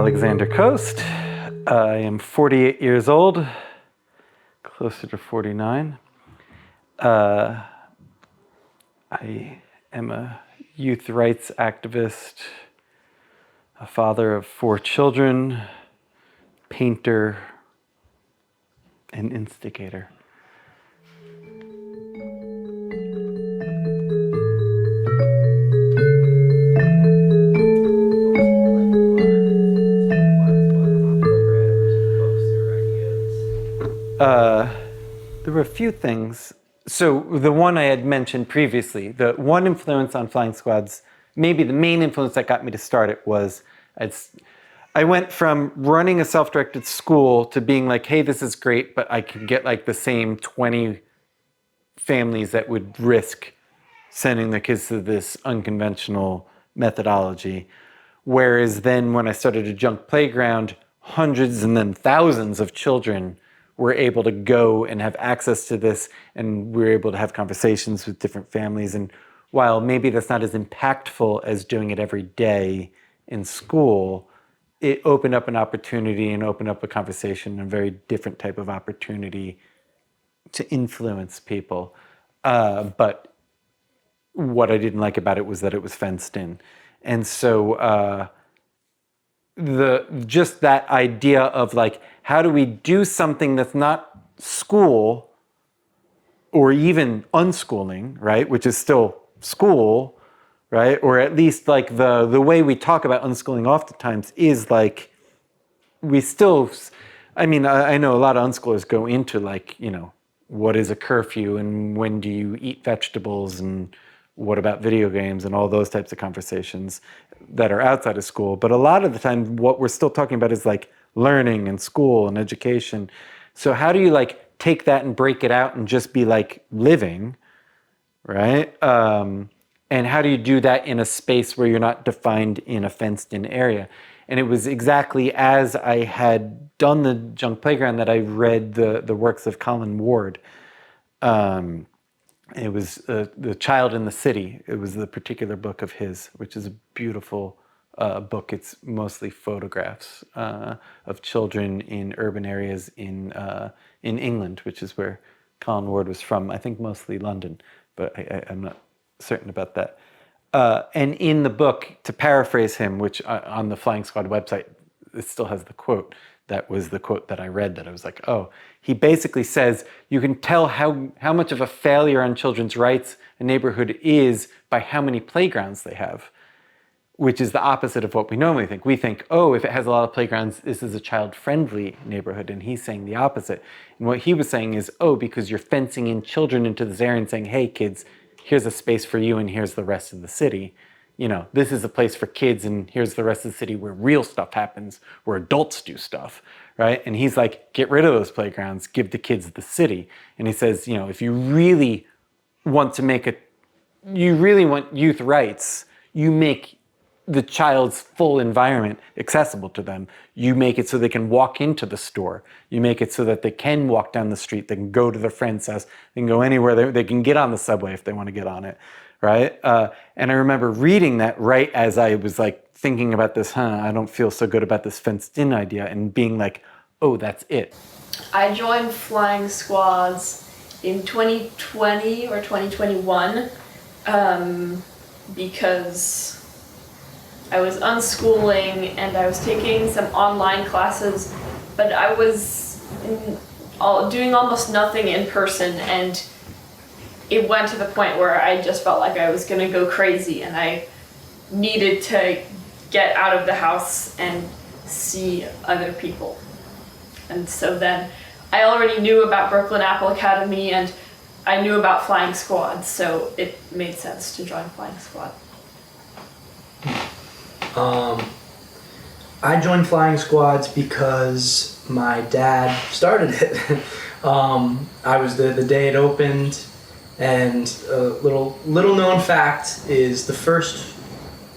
Alexander Khost. I am 48 years old, closer to 49. I am a youth rights activist, a father of 4 children, painter, and instigator. There were a few things. So the one I had mentioned previously, the one influence on flying squads, maybe the main influence that got me to start it was I went from running a self-directed school to being like, hey, this is great, but I could get like the same 20 families that would risk sending their kids to this unconventional methodology. Whereas then when I started a junk playground, hundreds and then thousands of children were able to go and have access to this, and we were able to have conversations with different families. And while maybe that's not as impactful as doing it every day in school, it opened up an opportunity and opened up a conversation, a very different type of opportunity to influence people. But what I didn't like about it was that it was fenced in. And so just that idea of like, how do we do something that's not school or even unschooling, right? Which is still school, right? Or at least like the way we talk about unschooling oftentimes is like, we still, I mean, I know a lot of unschoolers go into like, you know, what is a curfew and when do you eat vegetables and what about video games and all those types of conversations that are outside of school. But a lot of the time, what we're still talking about is like learning and school and education. So how do you like take that and break it out and just be like living, right? And how do you do that in a space where you're not defined in a fenced-in area? And it was exactly as I had done the junk playground that I read the works of Colin Ward. It was The Child in the City. It was the particular book of his, which is a beautiful book. It's mostly photographs of children in urban areas in England, which is where Colin Ward was from. I think mostly London, but I'm not certain about that. And in the book, to paraphrase him, which on the Flying Squad website, it still has the quote. That was the quote that I read that I was like, oh, he basically says, you can tell how much of a failure on children's rights a neighborhood is by how many playgrounds they have, which is the opposite of what we normally think. We think, oh, if it has a lot of playgrounds, this is a child-friendly neighborhood, and he's saying the opposite. And what he was saying is, oh, because you're fencing in children into this area and saying, hey, kids, here's a space for you and here's the rest of the city. You know, this is a place for kids and here's the rest of the city where real stuff happens, where adults do stuff, right? And he's like, get rid of those playgrounds, give the kids the city. And he says, you know, if you really want to you really want youth rights, you make the child's full environment accessible to them. You make it so they can walk into the store. You make it so that they can walk down the street, they can go to their friend's house, they can go anywhere, they can get on the subway if they want to get on it. Right? And I remember reading that right as I was like thinking about this, I don't feel so good about this fenced in idea, and being like, oh, that's it. I joined flying squads in 2020 or 2021 because I was unschooling and I was taking some online classes, but I was doing almost nothing in person, and it went to the point where I just felt like I was gonna go crazy and I needed to get out of the house and see other people. And so then I already knew about Brooklyn Apple Academy and I knew about Flying Squad, so it made sense to join Flying Squad. I joined Flying Squads because my dad started it. I was the day it opened. And a little known fact is the first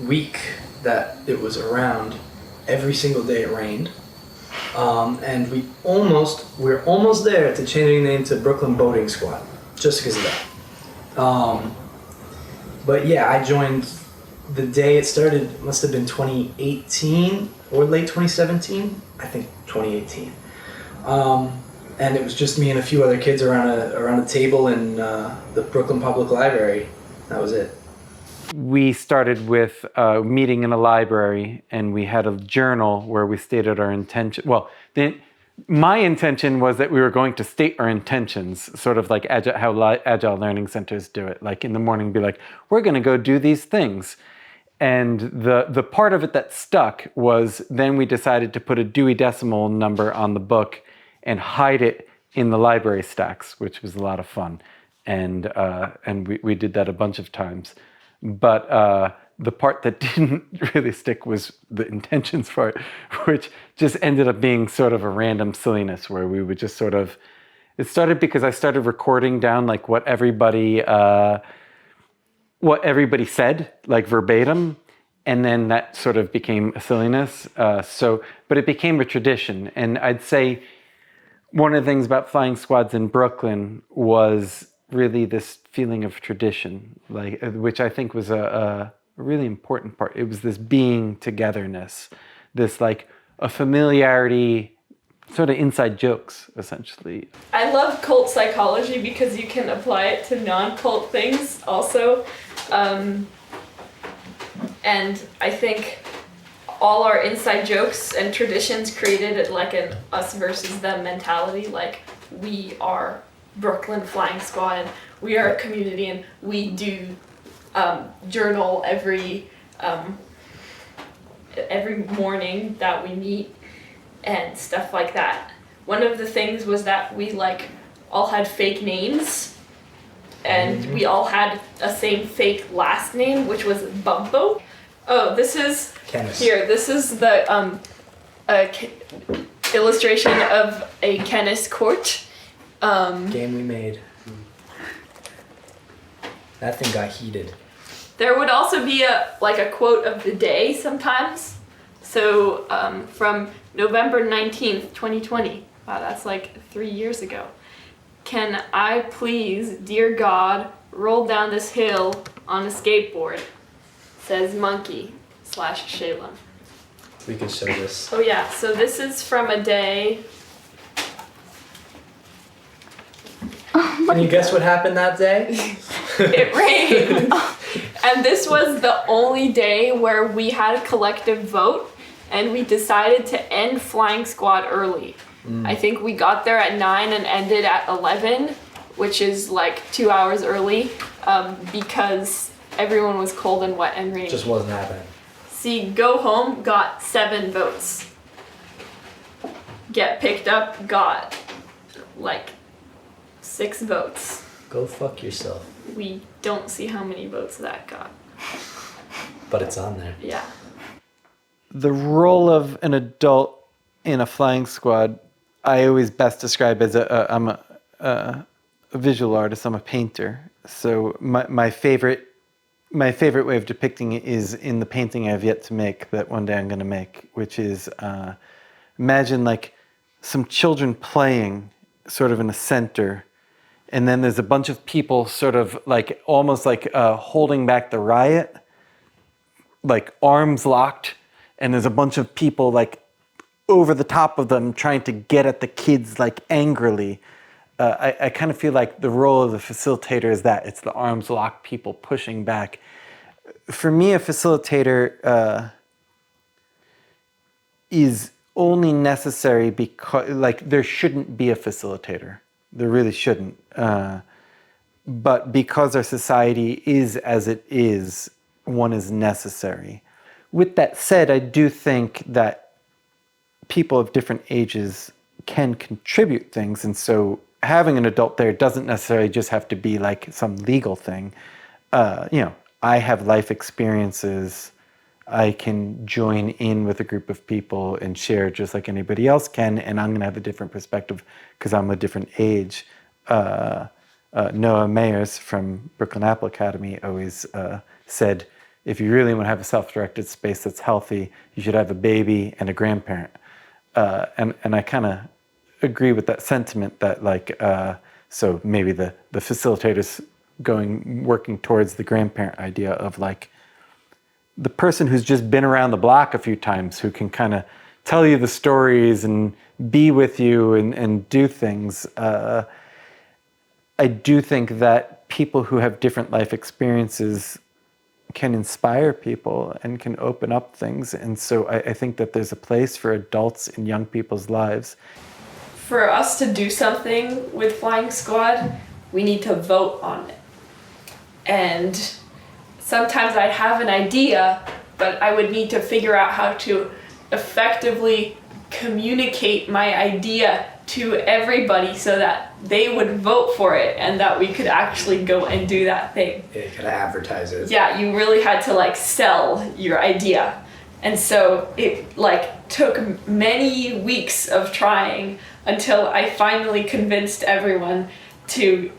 week that it was around, every single day it rained. And we're almost there to changing the name to Brooklyn Boating Squad, just because of that. But yeah, I joined the day it started, must have been 2018. or late 2017, I think 2018. And it was just me and a few other kids around a table in the Brooklyn Public Library. That was it. We started with a meeting in a library, and we had a journal where we stated our intention. Well, my intention was that we were going to state our intentions, sort of like how Agile Learning Centers do it. Like in the morning, be like, we're going to go do these things. And the part of it that stuck was then we decided to put a Dewey Decimal number on the book and hide it in the library stacks, which was a lot of fun. And we did that a bunch of times. But the part that didn't really stick was the intentions part, which just ended up being sort of a random silliness where we would just sort of, it started because I started recording down like what everybody said, like verbatim, and then that sort of became a silliness. But it became a tradition. And I'd say one of the things about flying squads in Brooklyn was really this feeling of tradition, like which I think was a really important part. It was this being togetherness, this like a familiarity, sort of inside jokes, essentially. I love cult psychology because you can apply it to non-cult things also. And I think all our inside jokes and traditions created like an us versus them mentality. Like, we are Brooklyn Flying Squad, and we are a community, and we do journal every morning that we meet and stuff like that. One of the things was that we like all had fake names, and we all had a same fake last name, which was Bumpo. Oh, this is Kenneth. Here. This is the illustration of a Kenneth court. Game we made. That thing got heated. There would also be a quote of the day sometimes. So from November 19th, 2020. Wow, that's like 3 years ago. Can I please, dear God, roll down this hill on a skateboard? Says monkey/Shalem. We can show this. Oh yeah, so this is from a day. Can you guess what happened that day? It rained. And this was the only day where we had a collective vote, and we decided to end Flying Squad early. I think we got there at 9 and ended at 11, which is like 2 hours early, because everyone was cold and wet and rainy. Just wasn't happening. See, Go Home got 7 votes. Get Picked Up got like 6 votes. Go fuck yourself. We don't see how many votes that got. But it's on there. Yeah. The role of an adult in a flying squad, I always best describe as I'm a visual artist. I'm a painter. So my favorite way of depicting it is in the painting I have yet to make, that one day I'm going to make, which is imagine like some children playing sort of in a center, and then there's a bunch of people sort of like almost like holding back the riot, like arms locked, and there's a bunch of people like over the top of them trying to get at the kids like angrily. I kind of feel like the role of the facilitator is that. It's the arms locked people pushing back. For me, a facilitator is only necessary because, like, there shouldn't be a facilitator. There really shouldn't. But because our society is as it is, one is necessary. With that said, I do think that people of different ages can contribute things, and so having an adult there doesn't necessarily just have to be like some legal thing. I have life experiences. I can join in with a group of people and share just like anybody else can, and I'm going to have a different perspective because I'm a different age. Noah Mayers from Brooklyn Apple Academy always said, if you really want to have a self-directed space that's healthy, you should have a baby and a grandparent. And I kind of agree with that sentiment that like, so maybe the facilitators working towards the grandparent idea of like, the person who's just been around the block a few times, who can kind of tell you the stories and be with you and do things. I do think that people who have different life experiences can inspire people and can open up things. And so I think that there's a place for adults in young people's lives. For us to do something with Flying Squad, we need to vote on it. And sometimes I'd have an idea, but I would need to figure out how to effectively communicate my idea to everybody so that they would vote for it and that we could actually go and do that thing. Yeah, you gotta advertise it. Yeah, you really had to like sell your idea. And so it like took many weeks of trying until I finally convinced everyone to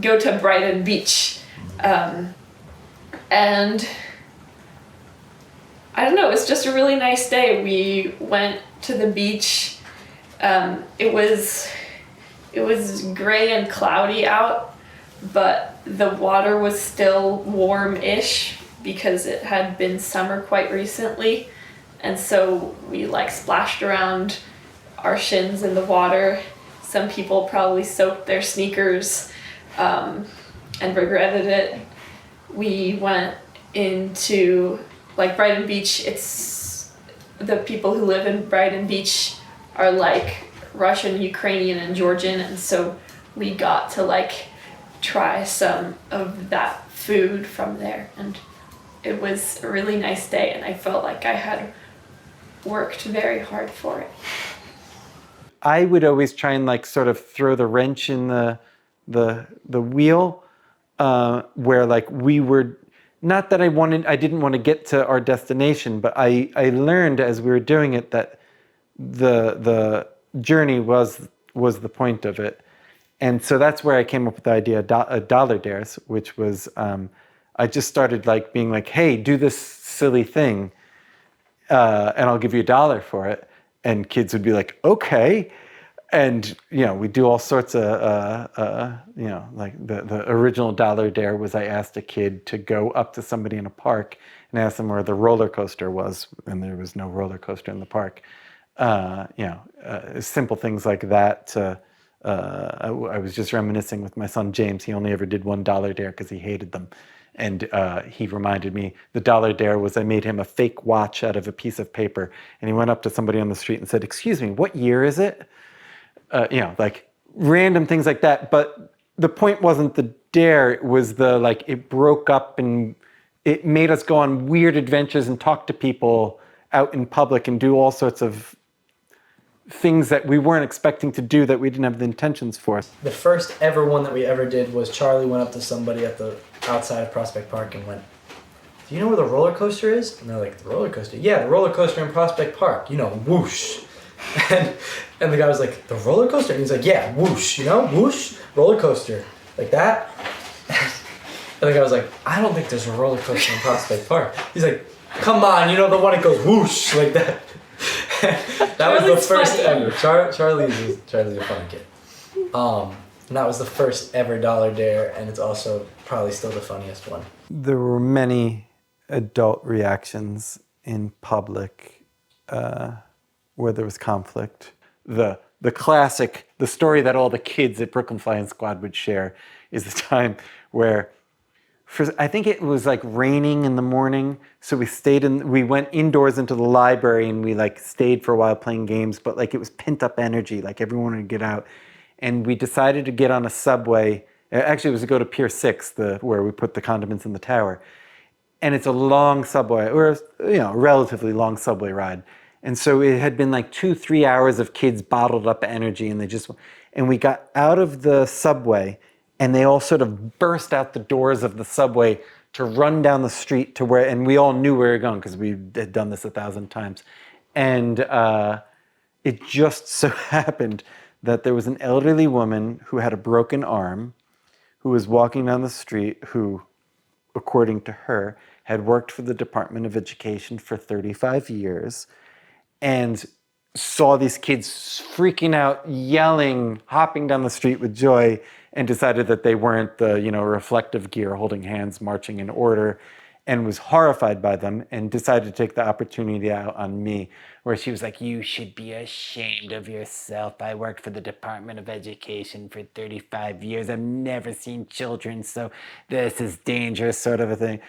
go to Brighton Beach. And I don't know, it was just a really nice day. We went to the beach. It was gray and cloudy out, but the water was still warm-ish because it had been summer quite recently. And so we like splashed around our shins in the water. Some people probably soaked their sneakers and regretted it. We went into like Brighton Beach. It's the people who live in Brighton Beach are like Russian, Ukrainian, and Georgian, and so we got to like try some of that food from there, and it was a really nice day, and I felt like I had worked very hard for it. I would always try and like sort of throw the wrench in the wheel, where like we were, not that I didn't want to get to our destination, but I learned as we were doing it that the journey was the point of it. And so that's where I came up with the idea of dollar dares, which was I just started like being like, hey, do this silly thing and I'll give you $1 for it. And kids would be like, okay. And, you know, we do all sorts of, you know, like the original dollar dare was I asked a kid to go up to somebody in a park and ask them where the roller coaster was, and there was no roller coaster in the park. You know, simple things like that. I was just reminiscing with my son James. He only ever did one dollar dare because he hated them. And he reminded me, the dollar dare was I made him a fake watch out of a piece of paper. And he went up to somebody on the street and said, excuse me, what year is it? You know, like random things like that. But the point wasn't the dare, it was the, like, it broke up and it made us go on weird adventures and talk to people out in public and do all sorts of things that we weren't expecting to do that we didn't have the intentions for. The first ever one that we ever did was Charlie went up to somebody at the outside of Prospect Park and went, do you know where the roller coaster is? And they're like, the roller coaster? Yeah, the roller coaster in Prospect Park, you know, whoosh. And the guy was like, the roller coaster? And he's like, yeah, whoosh, you know, whoosh, roller coaster, like that. And the guy was like, I don't think there's a roller coaster in Prospect Park. He's like, come on, you know the one that goes whoosh, like that. That was the first ever. Charlie's a fun kid. And that was the first ever dollar dare, and it's also probably still the funniest one. There were many adult reactions in public where there was conflict. The classic, the story that all the kids at Brooklyn Flying Squad would share is the time where, I think it was like raining in the morning, so we went indoors into the library and we like stayed for a while playing games, but like it was pent up energy, like everyone would get out. And we decided to get on a subway. Actually, it was to go to Pier 6, where we put the condiments in the tower. And it's a long subway, or, you know, a relatively long subway ride. And so it had been like 2-3 hours of kids bottled up energy, and we got out of the subway, and they all sort of burst out the doors of the subway to run down the street to where, and we all knew where we were going because we had done this 1,000 times. And it just so happened that there was an elderly woman who had a broken arm, who was walking down the street, who, according to her, had worked for the Department of Education for 35 years, and saw these kids freaking out, yelling, hopping down the street with joy, and decided that they weren't the, you know, reflective gear, holding hands, marching in order. and was horrified by them and decided to take the opportunity out on me, where she was like, you should be ashamed of yourself. I worked for the Department of Education for 35 years. I've never seen children, so this is dangerous, sort of a thing.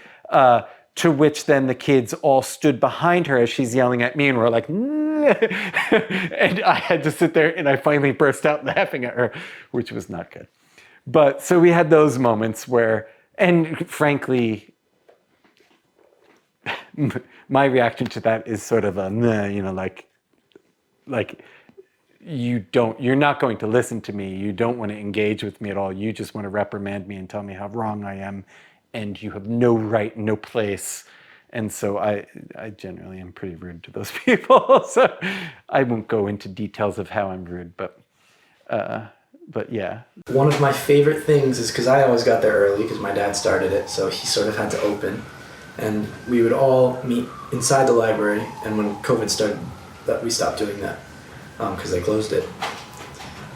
To which then the kids all stood behind her as she's yelling at me and were like, and I had to sit there and I finally burst out laughing at her, which was not good. But so we had those moments where, and frankly, my reaction to that is sort of a, like you're not going to listen to me. You don't want to engage with me at all. You just want to reprimand me and tell me how wrong I am, and you have no right, no place. And so I generally am pretty rude to those people. So I won't go into details of how I'm rude, but yeah. One of my favorite things is because I always got there early because my dad started it, so he sort of had to open. And we would all meet inside the library, and when COVID started, we stopped doing that because they closed it.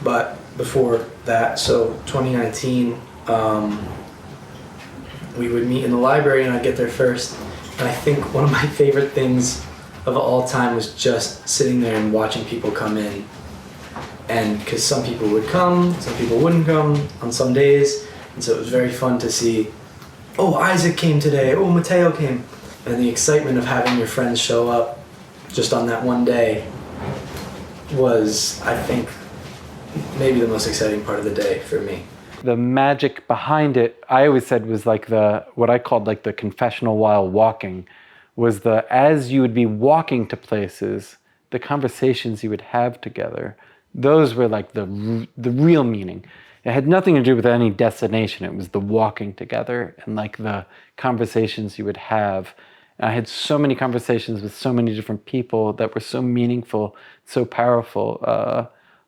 But before that, so 2019, we would meet in the library and I'd get there first. And I think one of my favorite things of all time was just sitting there and watching people come in. And because some people would come, some people wouldn't come on some days. And so it was very fun to see, oh, Isaac came today, oh, Mateo came. And the excitement of having your friends show up just on that one day was, I think, maybe the most exciting part of the day for me. The magic behind it, I always said, was like what I called like the confessional while walking, was as you would be walking to places, the conversations you would have together, those were like the real meaning. It had nothing to do with any destination. It was the walking together and like the conversations you would have. And I had so many conversations with so many different people that were so meaningful, so powerful.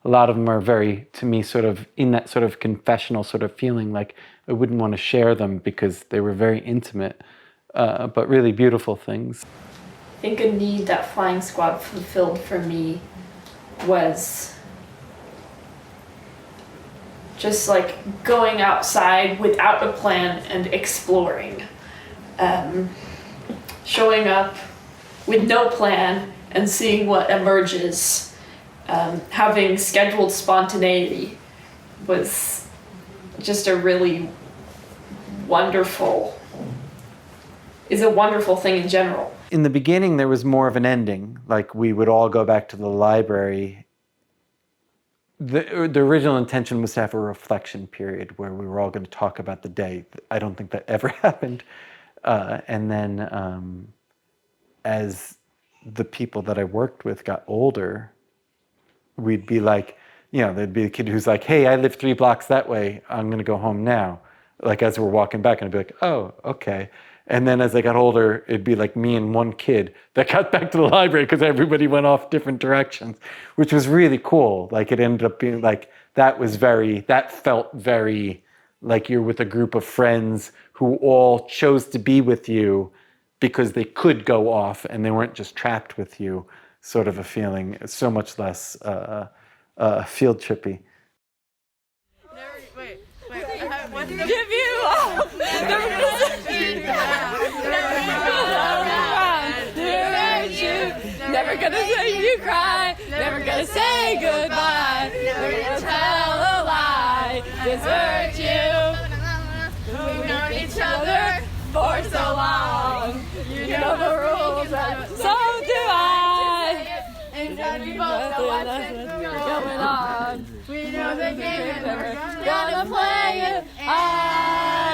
A lot of them are very, to me, sort of in that sort of confessional sort of feeling, like I wouldn't want to share them because they were very intimate, but really beautiful things. I think a need that Flying Squad fulfilled for me was just like going outside without a plan and exploring. Showing up with no plan and seeing what emerges. Having scheduled spontaneity was just a wonderful thing in general. In the beginning, there was more of an ending. Like we would all go back to the library. The original intention was to have a reflection period where we were all going to talk about the day. I don't think that ever happened. And then as the people that I worked with got older, we'd be like, there'd be a kid who's like, hey, I live 3 blocks that way. I'm going to go home now. Like as we're walking back, and I'd be like, oh, okay. And then as I got older, it'd be like me and one kid that got back to the library because everybody went off different directions, which was really cool. Like it ended up being like, that felt very like you're with a group of friends who all chose to be with you because they could go off and they weren't just trapped with you. Sort of a feeling, so much less field trippy. Wait. I want to give you all never gonna say you cry, never gonna say goodbye, never gonna tell a lie, desert you. We've known each other for so long. You know the rules, so do I. And we both know what's going on. We know the game and we're gonna play it. I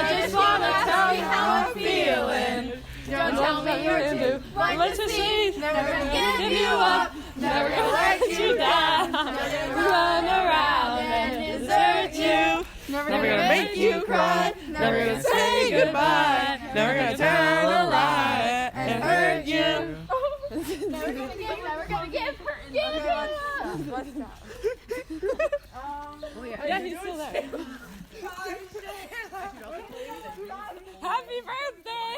just wanna tell you how I'm feeling. Don't tell me you're too like to see. Never gonna give you up. Never gonna let you down. Run around and desert you. Never gonna make you cry. Never gonna say goodbye. Never gonna tell a lie and hurt you. Never gonna give hurt. Yeah, he's still there. Happy birthday!